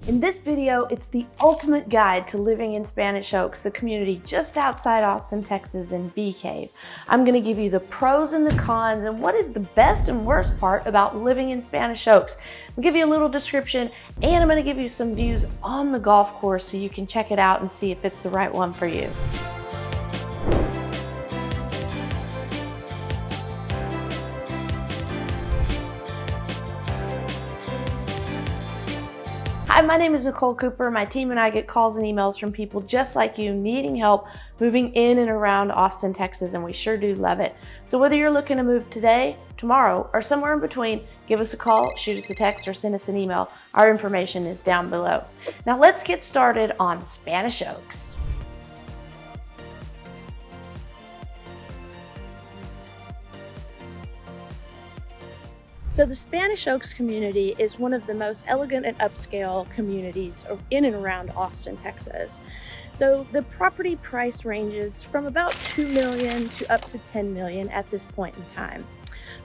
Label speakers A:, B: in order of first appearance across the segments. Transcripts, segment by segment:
A: In this video, it's the ultimate guide to living in Spanish Oaks, the community just outside Austin, Texas in Bee Cave. I'm gonna give you the pros and the cons and what is the best and worst part about living in Spanish Oaks. I'll give you a little description and I'm gonna give you some views on the golf course so you can check it out and see if it's the right one for you. Hi, my name is Nicole Cooper. My team and I get calls and emails from people just like you needing help moving in and around Austin, Texas, and we sure do love it. So whether you're looking to move today, tomorrow, or somewhere in between, give us a call, shoot us a text, or send us an email. Our information is down below. Now let's get started on Spanish Oaks. So the Spanish Oaks community is one of the most elegant and upscale communities in and around Austin, Texas. So the property price ranges from about $2 million to up to $10 million at this point in time.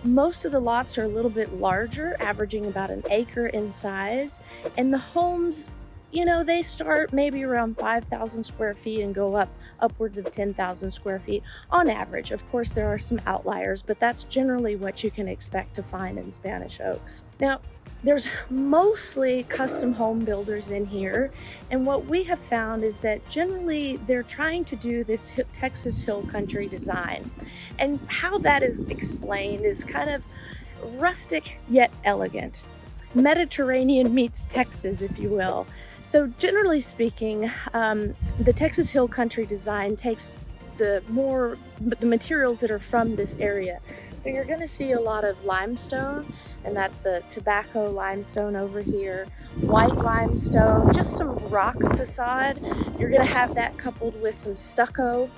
A: Most of the lots are a little bit larger, averaging about an acre in size, and the homes, you know, they start maybe around 5,000 square feet and go up upwards of 10,000 square feet on average. Of course, there are some outliers, but that's generally what you can expect to find in Spanish Oaks. Now, there's mostly custom home builders in here, and what we have found is that generally they're trying to do this Texas Hill Country design. And how that is explained is kind of rustic yet elegant. Mediterranean meets Texas, if you will. So generally speaking, the Texas Hill Country design takes the materials that are from this area. So you're going to see a lot of limestone, and that's the tobacco limestone over here, white limestone, just some rock facade. You're going to have that coupled with some stucco.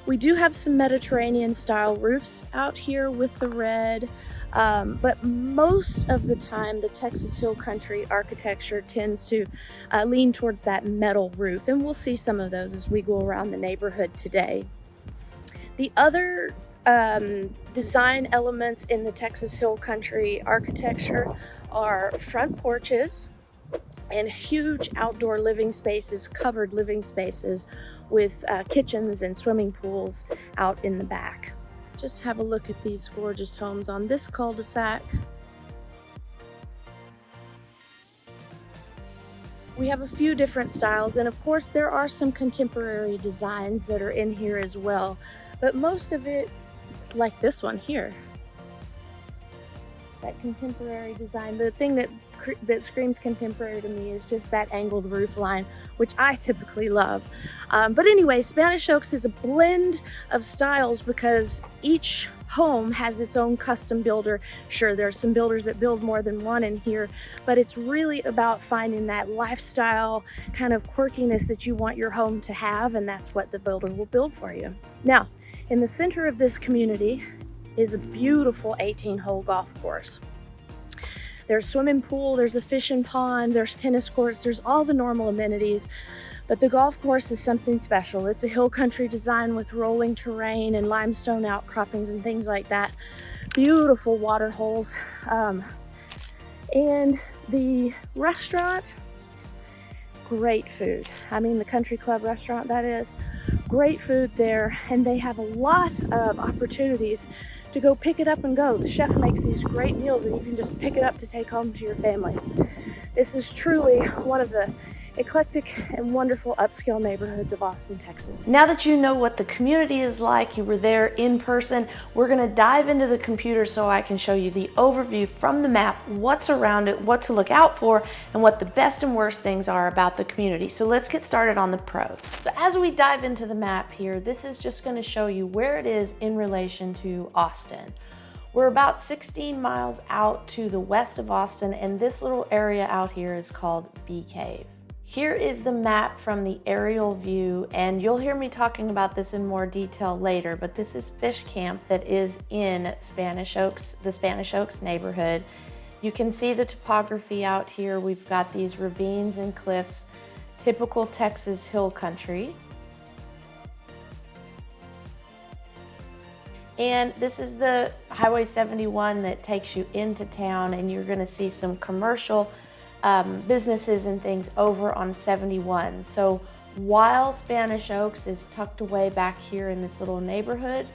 A: We do have some Mediterranean style roofs out here with the red. But most of the time, the Texas Hill Country architecture tends to lean towards that metal roof, and we'll see some of those as we go around the neighborhood today. The other design elements in the Texas Hill Country architecture are front porches and huge outdoor living spaces, covered living spaces with kitchens and swimming pools out in the back. Just have a look at these gorgeous homes on this cul-de-sac. We have a few different styles, and of course there are some contemporary designs that are in here as well, but most of it, like this one here, that contemporary design. The thing that screams contemporary to me is just that angled roof line, which I typically love. But anyway, Spanish Oaks is a blend of styles because each home has its own custom builder. Sure, there are some builders that build more than one in here, but it's really about finding that lifestyle kind of quirkiness that you want your home to have, and that's what the builder will build for you. Now, in the center of this community is a beautiful 18-hole golf course. There's a swimming pool, there's a fishing pond, there's tennis courts, there's all the normal amenities, but the golf course is something special. It's a hill country design with rolling terrain and limestone outcroppings and things like that. Beautiful water holes. And the restaurant, great food. I mean, the country club restaurant, that is. Great food there, and they have a lot of opportunities to go pick it up and go. The chef makes these great meals and you can just pick it up to take home to your family. This is truly one of the eclectic and wonderful upscale neighborhoods of Austin, Texas. Now that you know what the community is like, you were there in person, we're gonna dive into the computer so I can show you the overview from the map, what's around it, what to look out for, and what the best and worst things are about the community. So let's get started on the pros. So as we dive into the map here, this is just gonna show you where it is in relation to Austin. We're about 16 miles out to the west of Austin, and this little area out here is called Bee Cave. Here is the map from the aerial view, and you'll hear me talking about this in more detail later, but this is Fish Camp that is in Spanish Oaks, the Spanish Oaks neighborhood. You can see the topography out here. We've got these ravines and cliffs, typical Texas hill country. And this is the Highway 71 that takes you into town, and you're gonna see some commercial businesses and things over on 71. So while Spanish Oaks is tucked away back here in this little neighborhood,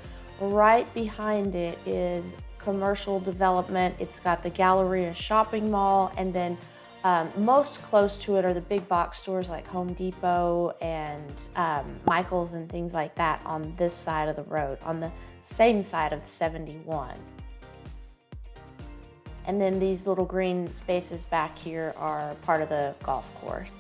A: right behind it is commercial development. It's got the Galleria shopping mall, and then most close to it are the big box stores like Home Depot and Michael's and things like that on this side of the road, on the same side of 71. And then these little green spaces back here are part of the golf course.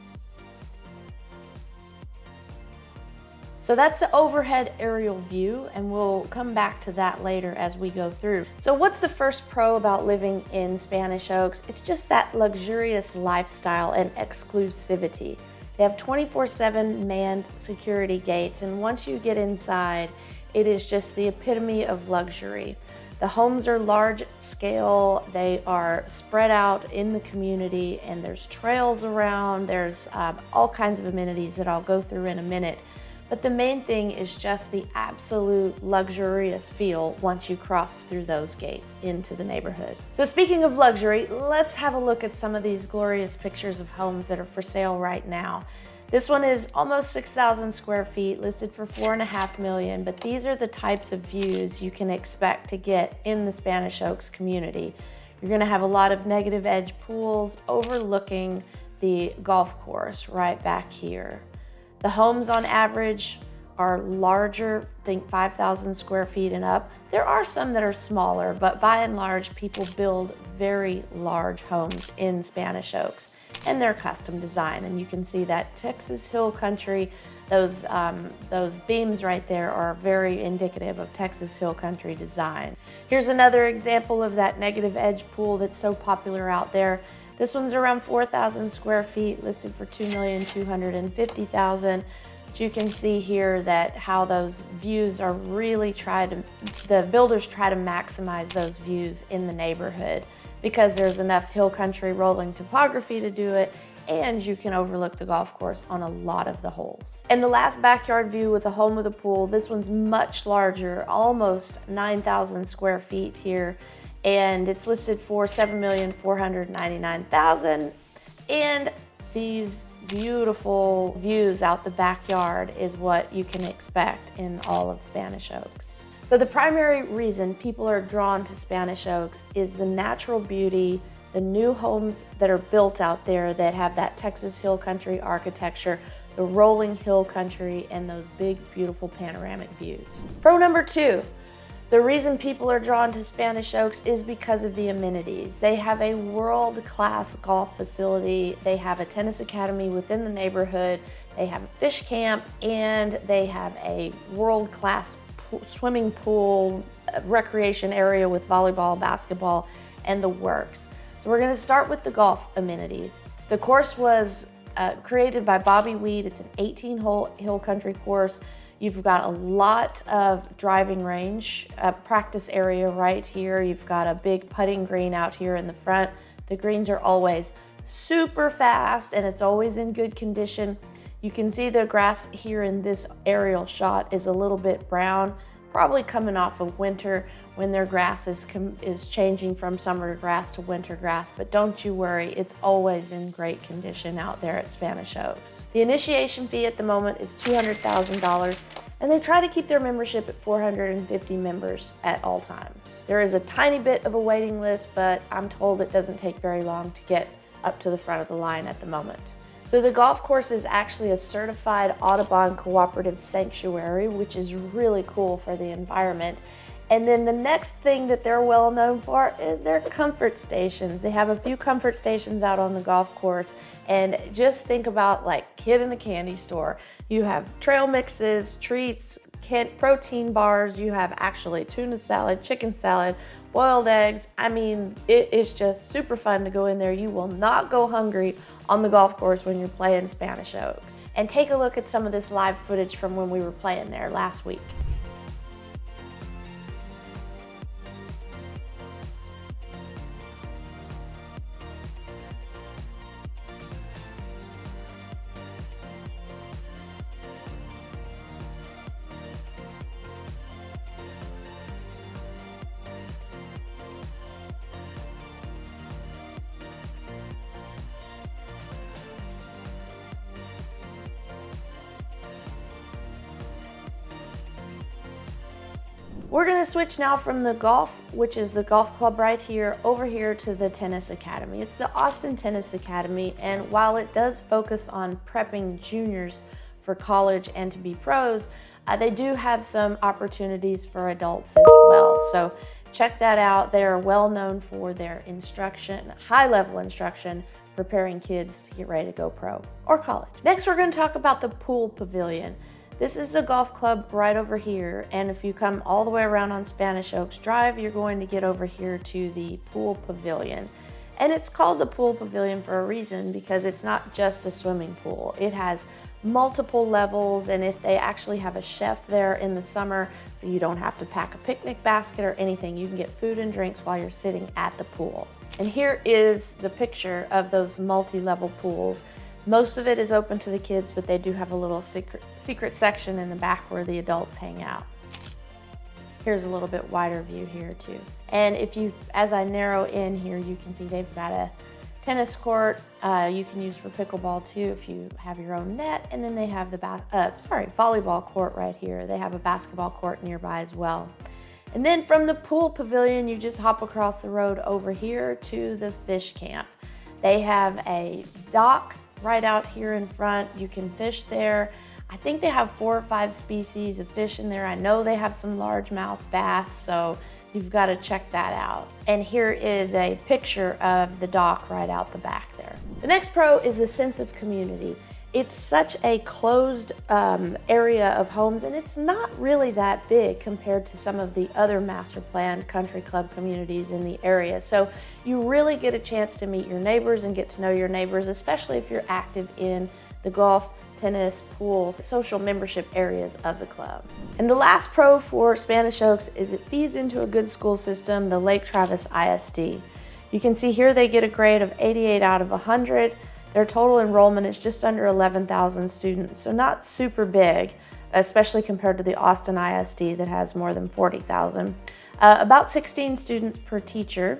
A: So that's the overhead aerial view, and we'll come back to that later as we go through. So what's the first pro about living in Spanish Oaks? It's just that luxurious lifestyle and exclusivity. They have 24/7 manned security gates, and once you get inside, it is just the epitome of luxury. The homes are large scale, they are spread out in the community, and there's trails around, there's all kinds of amenities that I'll go through in a minute. But the main thing is just the absolute luxurious feel once you cross through those gates into the neighborhood. So speaking of luxury, let's have a look at some of these glorious pictures of homes that are for sale right now. This one is almost 6,000 square feet, listed for $4.5 million, but these are the types of views you can expect to get in the Spanish Oaks community. You're gonna have a lot of negative edge pools overlooking the golf course right back here. The homes on average are larger, think 5,000 square feet and up. There are some that are smaller, but by and large, people build very large homes in Spanish Oaks, and they're custom design. And you can see that Texas Hill Country, those beams right there are very indicative of Texas Hill Country design. Here's another example of that negative edge pool that's so popular out there. This one's around 4,000 square feet, listed for $2,250,000. But you can see here that how those views are really the builders try to maximize those views in the neighborhood because there's enough hill country rolling topography to do it, and you can overlook the golf course on a lot of the holes. And the last backyard view with a home with a pool, this one's much larger, almost 9,000 square feet here. And it's listed for $7,499,000. And these beautiful views out the backyard is what you can expect in all of Spanish Oaks. So the primary reason people are drawn to Spanish Oaks is the natural beauty, the new homes that are built out there that have that Texas Hill Country architecture, the rolling hill country, and those big, beautiful panoramic views. Pro number 2. The reason people are drawn to Spanish Oaks is because of the amenities. They have a world-class golf facility, they have a tennis academy within the neighborhood, they have a fish camp, and they have a world-class swimming pool, recreation area with volleyball, basketball, and the works. So we're gonna start with the golf amenities. The course was created by Bobby Weed. It's an 18-hole hill country course. You've got a lot of driving range, a practice area right here. You've got a big putting green out here in the front. The greens are always super fast and it's always in good condition. You can see the grass here in this aerial shot is a little bit brown, probably coming off of winter when their grass is changing from summer grass to winter grass, but don't you worry, it's always in great condition out there at Spanish Oaks. The initiation fee at the moment is $200,000, and they try to keep their membership at 450 members at all times. There is a tiny bit of a waiting list, but I'm told it doesn't take very long to get up to the front of the line at the moment. So the golf course is actually a certified Audubon cooperative sanctuary, which is really cool for the environment. And then the next thing that they're well known for is their comfort stations. They have a few comfort stations out on the golf course, and just think about like kid in a candy store. You have trail mixes, treats, protein bars, you have actually tuna salad, chicken salad, boiled eggs. I mean, it is just super fun to go in there. You will not go hungry on the golf course when you're playing Spanish Oaks. And take a look at some of this live footage from when we were playing there last week. We're going to switch now from the golf, which is the golf club right here, over here to the tennis academy. It's the Austin Tennis Academy, and while it does focus on prepping juniors for college and to be pros, they do have some opportunities for adults as well. So check that out. They are well known for their instruction, high-level instruction, preparing kids to get ready to go pro or college. Next, we're going to talk about the pool pavilion. This is the golf club right over here, and if you come all the way around on Spanish Oaks Drive, you're going to get over here to the pool pavilion. And it's called the pool pavilion for a reason, because it's not just a swimming pool. It has multiple levels, and if they actually have a chef there in the summer, so you don't have to pack a picnic basket or anything. You can get food and drinks while you're sitting at the pool. And here is the picture of those multi-level pools. Most of it is open to the kids, but they do have a little secret section in the back where the adults hang out. Here's a little bit wider view here too. And as I narrow in here, you can see they've got a tennis court you can use for pickleball too if you have your own net. And then they have the volleyball court right here. They have a basketball court nearby as well. And then from the pool pavilion, you just hop across the road over here to the fish camp. They have a dock right out here in front. You can fish there. I think they have 4 or 5 species of fish in there. I know they have some largemouth bass, so you've got to check that out. And here is a picture of the dock right out the back there. The next pro is the sense of community. It's such a closed area of homes, and it's not really that big compared to some of the other master planned country club communities in the area. So you really get a chance to meet your neighbors and get to know your neighbors, especially if you're active in the golf, tennis, pool, social membership areas of the club. And the last pro for Spanish Oaks is it feeds into a good school system, the Lake Travis ISD. You can see here they get a grade of 88 out of 100. Their total enrollment is just under 11,000 students, so not super big, especially compared to the Austin ISD that has more than 40,000. About 16 students per teacher,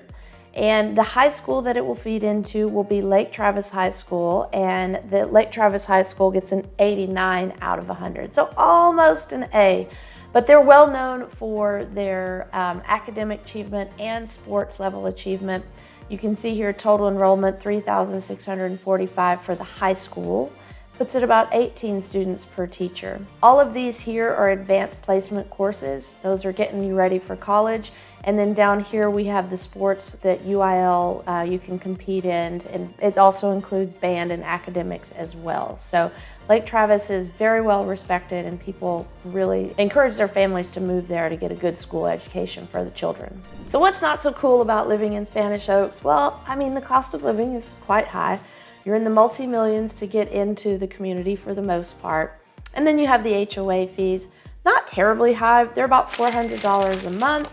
A: and the high school that it will feed into will be Lake Travis High School, and the Lake Travis High School gets an 89 out of 100, so almost an A. But they're well known for their academic achievement and sports level achievement. You can see here total enrollment 3,645 for the high school, puts it about 18 students per teacher. All of these here are advanced placement courses. Those are getting you ready for college. And then down here we have the sports that UIL you can compete in, and it also includes band and academics as well. So Lake Travis is very well respected, and people really encourage their families to move there to get a good school education for the children. So what's not so cool about living in Spanish Oaks? Well, I mean, the cost of living is quite high. You're in the multi-millions to get into the community for the most part. And then you have the HOA fees, not terribly high. They're about $400 a month.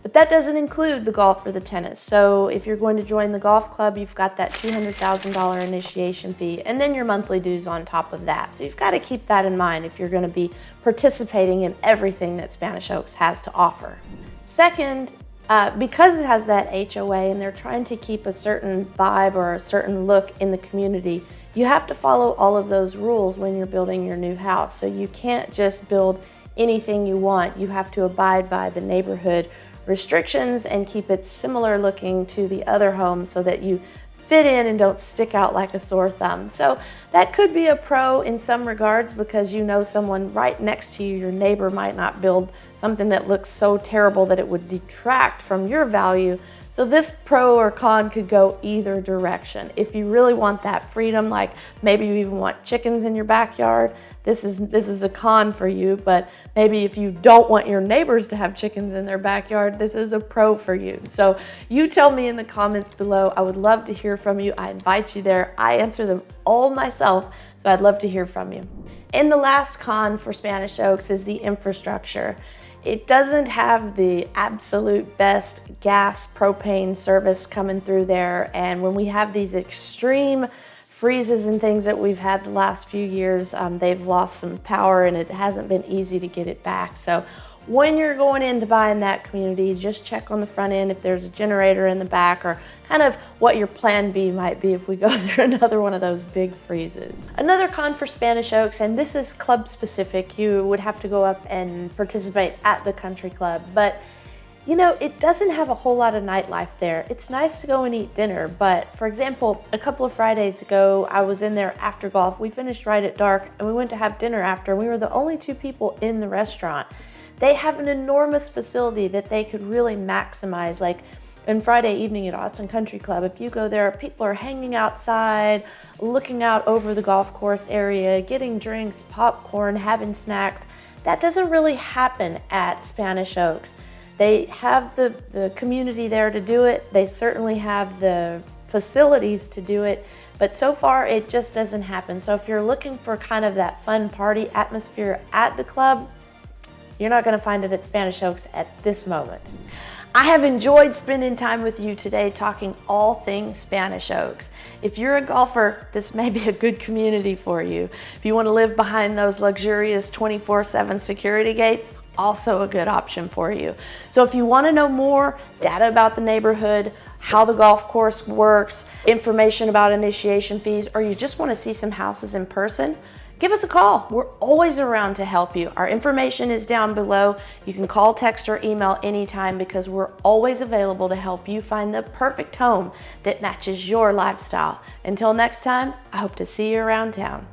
A: But that doesn't include the golf or the tennis. So if you're going to join the golf club, you've got that $200,000 initiation fee, and then your monthly dues on top of that. So you've got to keep that in mind if you're going to be participating in everything that Spanish Oaks has to offer. Second, because it has that HOA and they're trying to keep a certain vibe or a certain look in the community, you have to follow all of those rules when you're building your new house. So you can't just build anything you want. You have to abide by the neighborhood restrictions and keep it similar looking to the other homes so that you fit in and don't stick out like a sore thumb. So that could be a pro in some regards, because you know someone right next to you, your neighbor, might not build something that looks so terrible that it would detract from your value. So this pro or con could go either direction. If you really want that freedom, like maybe you even want chickens in your backyard, this is a con for you. But maybe if you don't want your neighbors to have chickens in their backyard, this is a pro for you. So you tell me in the comments below. I would love to hear from you. I invite you there. I answer them all myself, so I'd love to hear from you. And the last con for Spanish Oaks is the infrastructure. It doesn't have the absolute best gas propane service coming through there, and when we have these extreme freezes and things that we've had the last few years, they've lost some power and it hasn't been easy to get it back. So when you're going into buying that community, just check on the front end if there's a generator in the back, or
B: kind of what your plan B might be if we go through another one of those big freezes. Another con for Spanish Oaks, and this is club specific, you would have to go up and participate at the country club, but you know, it doesn't have a whole lot of nightlife there. It's nice to go and eat dinner, but for example, a couple of Fridays ago, I was in there after golf. We finished right at dark and we went to have dinner after. We were the only two people in the restaurant. They have an enormous facility that they could really maximize. Like on Friday evening at Austin Country Club, if you go there, people are hanging outside, looking out over the golf course area, getting drinks, popcorn, having snacks. That doesn't really happen at Spanish Oaks. They have the community there to do it. They certainly have the facilities to do it, but so far it just doesn't happen. So if you're looking for kind of that fun party atmosphere at the club, you're not gonna find it at Spanish Oaks at this moment. I have enjoyed spending time with you today talking all things Spanish Oaks. If you're a golfer, this may be a good community for you. If you want to live behind those luxurious 24/7 security gates, also a good option for you. So if you want to know more data about the neighborhood, how the golf course works, information about initiation fees, or you just want to see some houses in person, give us a call. We're always around to help you. Our information is down below. You can call, text, or email anytime because we're always available to help you find the perfect home that matches your lifestyle. Until next time, I hope to see you around town.